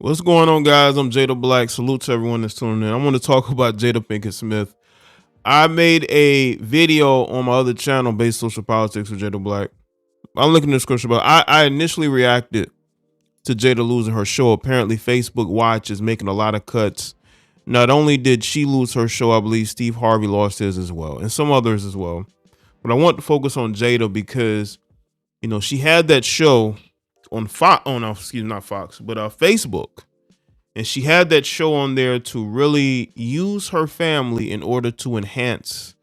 What's going on, guys? I'm Jada Black. Salute to everyone that's tuning in. I want to talk about Jada Pinkett Smith. I made a video on my other channel, BasikSocialPoliticz with Jada Black. I'm looking in the description, but I initially reacted to Jada losing her show. Apparently, Facebook Watch is making a lot of cuts. Not only did she lose her show, I believe Steve Harvey lost his as well, and some others as well. But I want to focus on Jada because, she had that show on Fox, not Fox, but Facebook. And she had that show on there to really use her family in order to enhance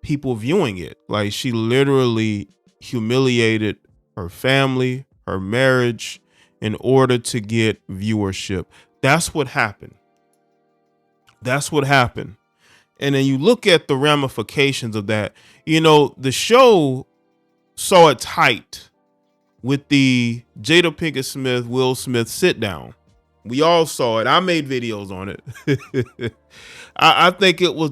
people viewing it. Like, she literally humiliated her family, her marriage, in order to get viewership. That's what happened. That's what happened. And then you look at the ramifications of that. The show saw its height with the Jada Pinkett Smith, Will Smith sit down. We all saw it. I made videos on it. I think it was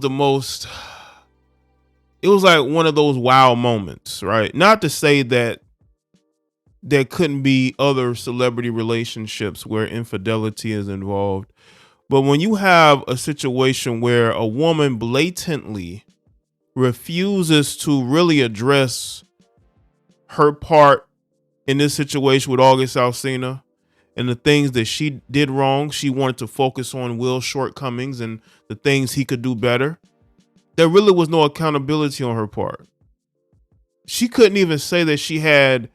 it was like one of those wow moments, right? Not to say that there couldn't be other celebrity relationships where infidelity is involved. But when you have a situation where a woman blatantly refuses to really address her part in this situation with August Alsina and the things that she did wrong, she wanted to focus on Will's shortcomings and the things he could do better. There really was no accountability on her part. She couldn't even say that she had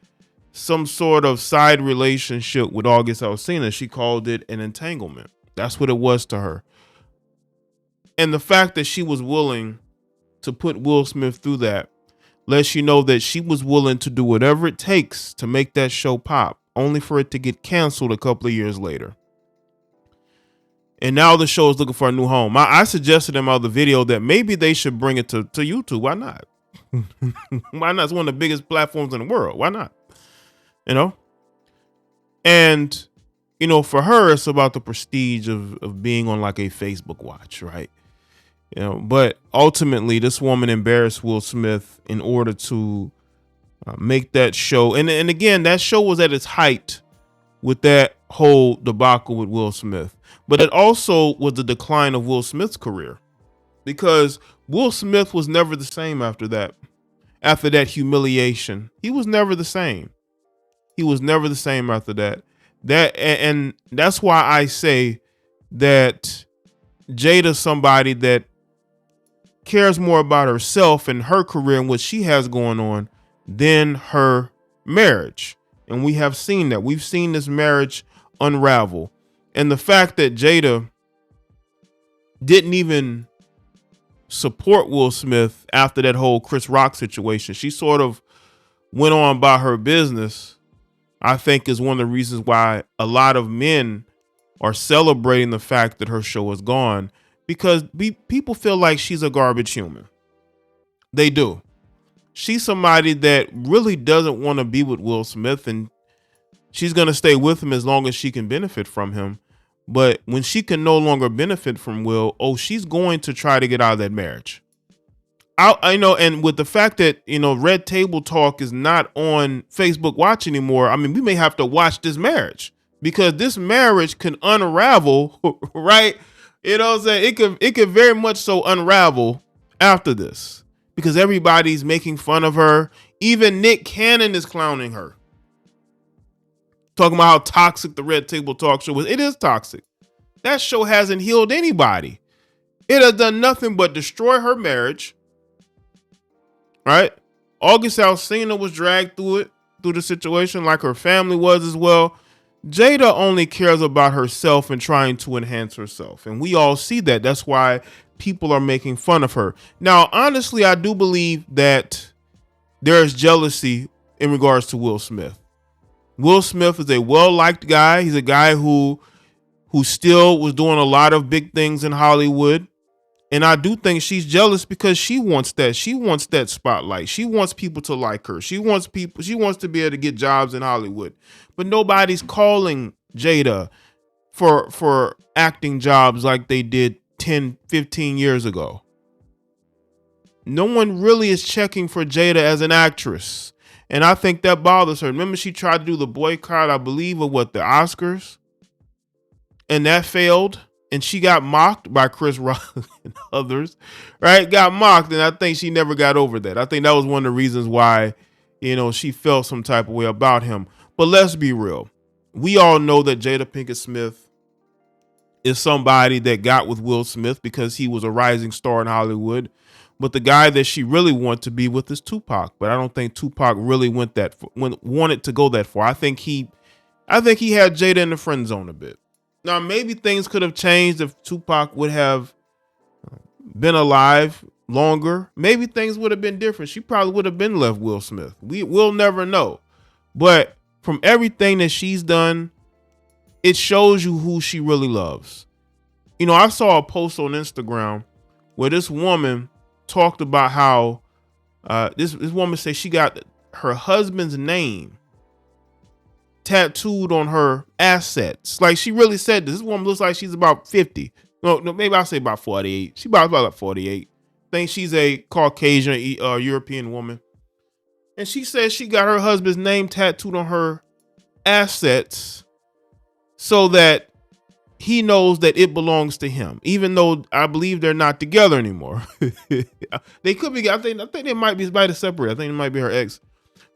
some sort of side relationship with August Alsina. She called it an entanglement. That's what it was to her. And the fact that she was willing to put Will Smith through that lets you know that she was willing to do whatever it takes to make that show pop, only for it to get canceled a couple of years later. And now the show is looking for a new home. I suggested in my other video that maybe they should bring it to YouTube. Why not? Why not? It's one of the biggest platforms in the world. Why not? And, for her, it's about the prestige of being on like a Facebook Watch, right? But ultimately, this woman embarrassed Will Smith in order to make that show. And again, that show was at its height with that whole debacle with Will Smith. But it also was the decline of Will Smith's career, because Will Smith was never the same after that. After that humiliation, he was never the same. He was never the same after that. And that's why I say that Jada's somebody that cares more about herself and her career and what she has going on than her marriage. And we have seen that. We've seen this marriage unravel. And the fact that Jada didn't even support Will Smith after that whole Chris Rock situation, she sort of went on about her business, I think is one of the reasons why a lot of men are celebrating the fact that her show is gone, because people feel like she's a garbage human. They do. She's somebody that really doesn't want to be with Will Smith, and she's going to stay with him as long as she can benefit from him. But when she can no longer benefit from Will, she's going to try to get out of that marriage. I know, and with the fact that, Red Table Talk is not on Facebook Watch anymore, I mean, we may have to watch this marriage, because this marriage can unravel, right? What I'm saying? It could very much so unravel after this, because everybody's making fun of her. Even Nick Cannon is clowning her, talking about how toxic the Red Table Talk show was. It is toxic. That show hasn't healed anybody. It has done nothing but destroy her marriage. Right? August Alsina was dragged through the situation, like her family was as well. Jada only cares about herself and trying to enhance herself. And we all see that. That's why people are making fun of her. Now, honestly, I do believe that there is jealousy in regards to Will Smith. Will Smith is a well-liked guy. He's a guy who still was doing a lot of big things in Hollywood. And I do think she's jealous because she wants that. She wants that spotlight. She wants people to like her. She wants to be able to get jobs in Hollywood. But nobody's calling Jada for acting jobs like they did 10, 15 years ago. No one really is checking for Jada as an actress. And I think that bothers her. Remember, she tried to do the boycott, I believe, of the Oscars? and that failed. And she got mocked by Chris Rock and others, right? Got mocked. And I think she never got over that. I think that was one of the reasons why, she felt some type of way about him. But let's be real. We all know that Jada Pinkett Smith is somebody that got with Will Smith because he was a rising star in Hollywood. But the guy that she really wanted to be with is Tupac. But I don't think Tupac really wanted to go that far. I think he had Jada in the friend zone a bit. Now, maybe things could have changed if Tupac would have been alive longer. Maybe things would have been different. She probably would have been left Will Smith. We'll never know. But from everything that she's done, it shows you who she really loves. I saw a post on Instagram where this woman talked about how this woman said she got her husband's name tattooed on her assets. Like, she really said this. This woman looks like she's about 50. No, maybe I'll say about 48. She's about like 48. I think she's a Caucasian European woman. And she says she got her husband's name tattooed on her assets so that he knows that it belongs to him, even though I believe they're not together anymore. They could be. I think they might be separate. I think it might be her ex.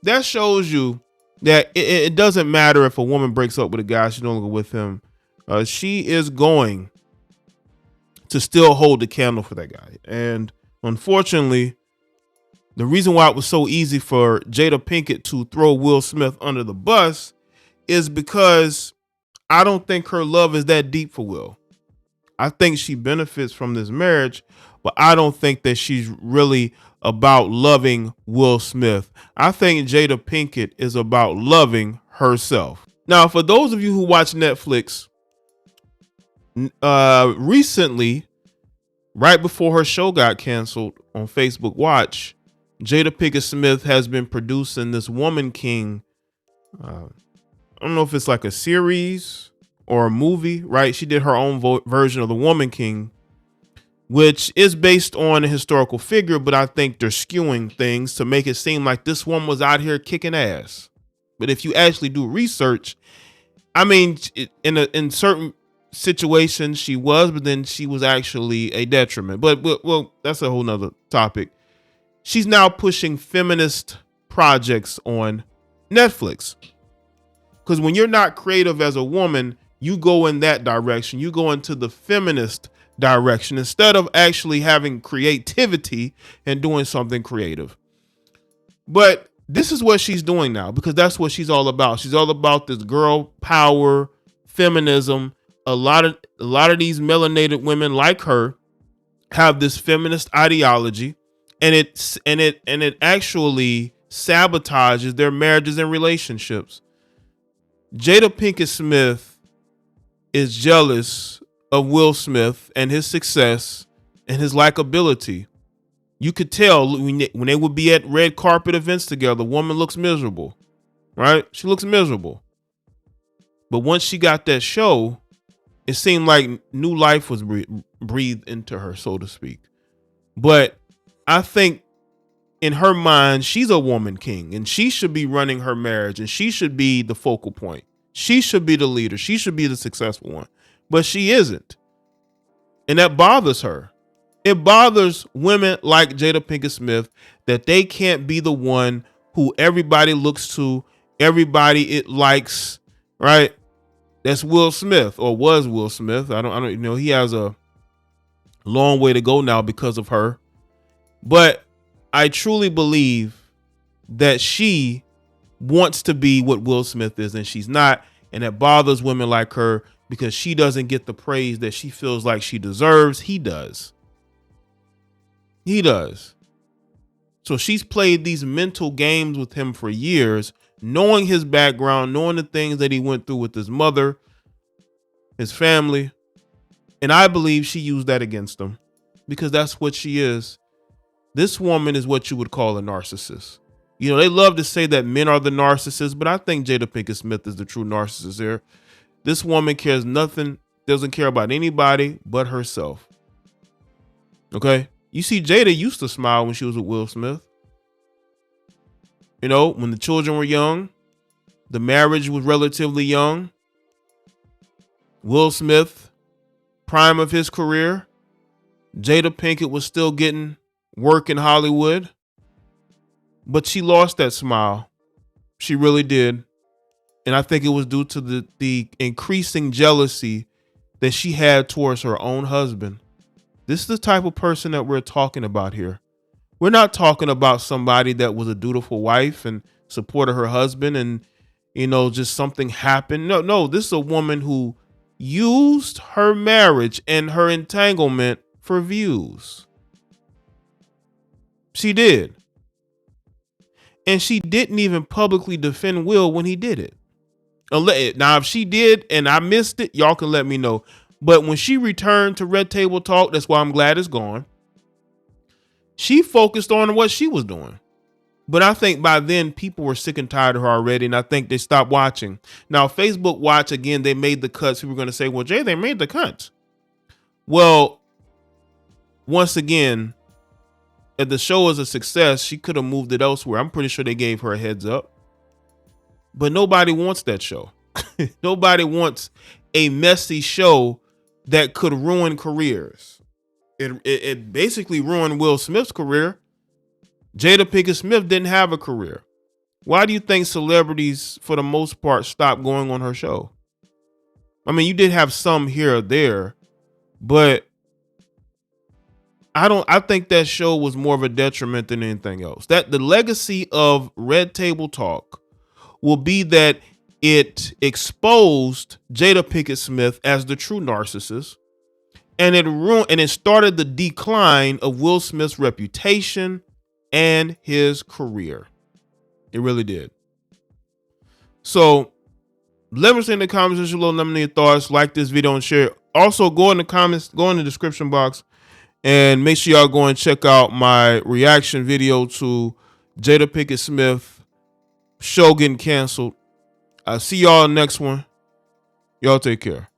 That shows you that it doesn't matter if a woman breaks up with a guy, she's no longer with him. She is going to still hold the candle for that guy. And unfortunately, the reason why it was so easy for Jada Pinkett to throw Will Smith under the bus is because I don't think her love is that deep for Will. I think she benefits from this marriage, but I don't think that she's really about loving Will Smith. I think Jada Pinkett is about loving herself. Now, for those of you who watch Netflix, recently, right before her show got canceled on Facebook Watch, Jada Pinkett Smith has been producing this Woman King. I don't know if it's like a series or a movie, right? She did her own version of the Woman King, which is based on a historical figure, but I think they're skewing things to make it seem like this woman was out here kicking ass. But if you actually do research, I mean, in certain situations she was, but then she was actually a detriment. But well, that's a whole nother topic. She's now pushing feminist projects on Netflix. Because when you're not creative as a woman, you go in that direction. You go into the feminist direction instead of actually having creativity and doing something creative. But this is what she's doing now, because that's what she's all about. She's all about this girl power, feminism. A lot of these melanated women like her have this feminist ideology, and it actually sabotages their marriages and relationships. Jada Pinkett Smith is jealous of Will Smith and his success and his likability. You could tell when they would be at red carpet events together, the woman looks miserable, right? She looks miserable. But once she got that show, it seemed like new life was breathed into her, so to speak. But I think in her mind, she's a woman king, and she should be running her marriage, and she should be the focal point. She should be the leader. She should be the successful one, but she isn't. And that bothers her. It bothers women like Jada Pinkett Smith that they can't be the one who everybody looks to, everybody it likes, right? That's Will Smith, or was Will Smith. I don't know. He has a long way to go now because of her. But I truly believe that she wants to be what Will Smith is, and she's not. And that bothers women like her because she doesn't get the praise that she feels like she deserves. He does. He does. So she's played these mental games with him for years, knowing his background, knowing the things that he went through with his mother, his family. And I believe she used that against him because that's what she is. This woman is what you would call a narcissist. You know, they love to say that men are the narcissists, but I think Jada Pinkett Smith is the true narcissist here. This woman cares nothing, doesn't care about anybody but herself. Okay? You see, Jada used to smile when she was with Will Smith. You know, when the children were young, the marriage was relatively young. Will Smith, prime of his career, Jada Pinkett was still getting work in Hollywood, but she lost that smile. She really did. And I think it was due to the increasing jealousy that she had towards her own husband. This is the type of person that we're talking about here. We're not talking about somebody that was a dutiful wife and supported her husband and, just something happened. No, this is a woman who used her marriage and her entanglement for views. She did. And she didn't even publicly defend Will when he did it. Now, if she did and I missed it, y'all can let me know. But when she returned to Red Table Talk, that's why I'm glad it's gone. She focused on what she was doing. But I think by then people were sick and tired of her already, and I think they stopped watching. Now, Facebook Watch, again, they made the cuts. People were going to say, well, Jay, they made the cuts. Well, once again, if the show was a success, she could have moved it elsewhere. I'm pretty sure they gave her a heads up. But nobody wants that show. Nobody wants a messy show that could ruin careers. It basically ruined Will Smith's career. Jada Pinkett Smith didn't have a career. Why do you think celebrities, for the most part, stopped going on her show? I mean, you did have some here or there, but I think that show was more of a detriment than anything else. That the legacy of Red Table Talk will be that it exposed Jada Pinkett Smith as the true narcissist, and it started the decline of Will Smith's reputation and his career. It really did. So let me know in the comments below. Let me know your thoughts. Like this video and share. Also, go in the comments, go in the description box, and make sure y'all go and check out my reaction video to Jada Pinkett Smith show getting canceled. I'll see y'all next one. Y'all take care.